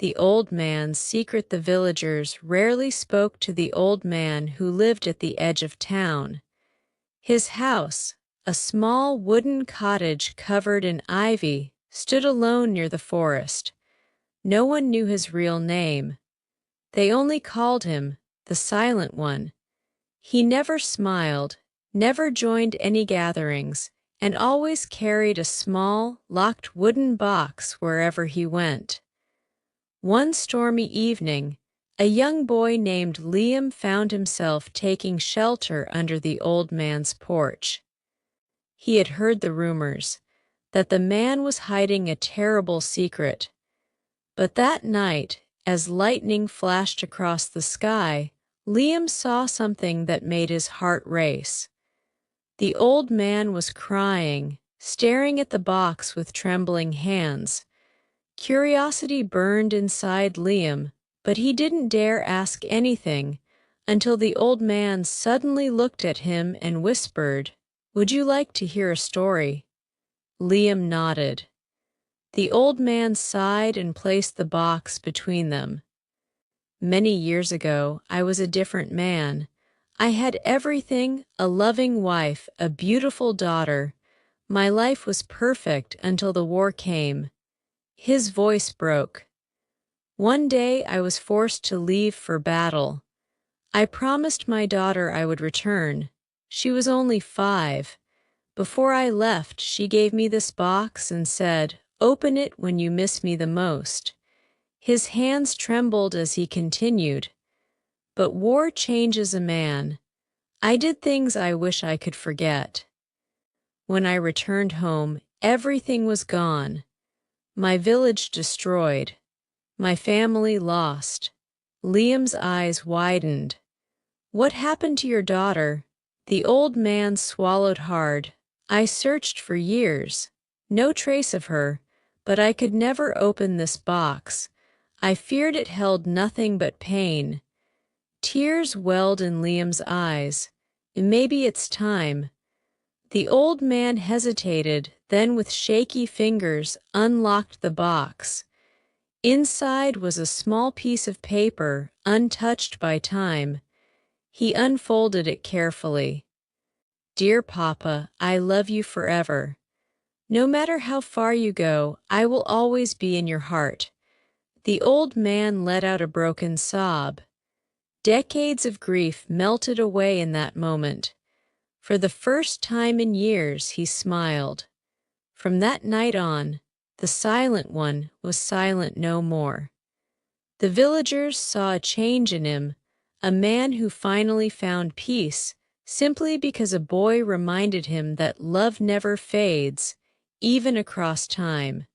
the old man's secret. The villagers rarely spoke to the old man who lived at the edge of town. His house, a small wooden cottage covered in ivy, stood alone near the forest. No one knew his real name. They only called him the Silent One. He never smiled, never joined any gatherings, and always carried a small, locked wooden box wherever he went. One stormy evening, a young boy named Liam found himself taking shelter under the old man's porch. He had heard the rumors that the man was hiding a terrible secret. But that night, as lightning flashed across the sky, Liam saw something that made his heart race. The old man was crying, staring at the box with trembling hands. Curiosity burned inside Liam, but he didn't dare ask anything until the old man suddenly looked at him and whispered, "Would you like to hear a story?" Liam nodded. The old man sighed and placed the box between them. Many years ago, I was a different man. I had everything: a loving wife, a beautiful daughter. My life was perfect until the war came. His voice broke. One day I was forced to leave for battle. I promised my daughter I would return. She was only 5. Before I left, she gave me this box and said, "Open it when you miss me the most." His hands trembled as he continued, "But war changes a man. I did things I wish I could forget." When I returned home, everything was gone. My village destroyed. My family lost. Liam's eyes widened. "What happened to your daughter?" The old man swallowed hard. "I searched for years. No trace of her, but I could never open this box. I feared it held nothing but pain." Tears welled in Liam's eyes. "Maybe it's time." The old man hesitated, then with shaky fingers unlocked the box. Inside was a small piece of paper, untouched by time. He unfolded it carefully. "Dear Papa, I love you forever. No matter how far you go, I will always be in your heart." The old man let out a broken sob. Decades of grief melted away in that moment. For the first time in years, he smiled. From that night on, the Silent One was silent no more. The villagers saw a change in him, a man who finally found peace, simply because a boy reminded him that love never fades, even across time.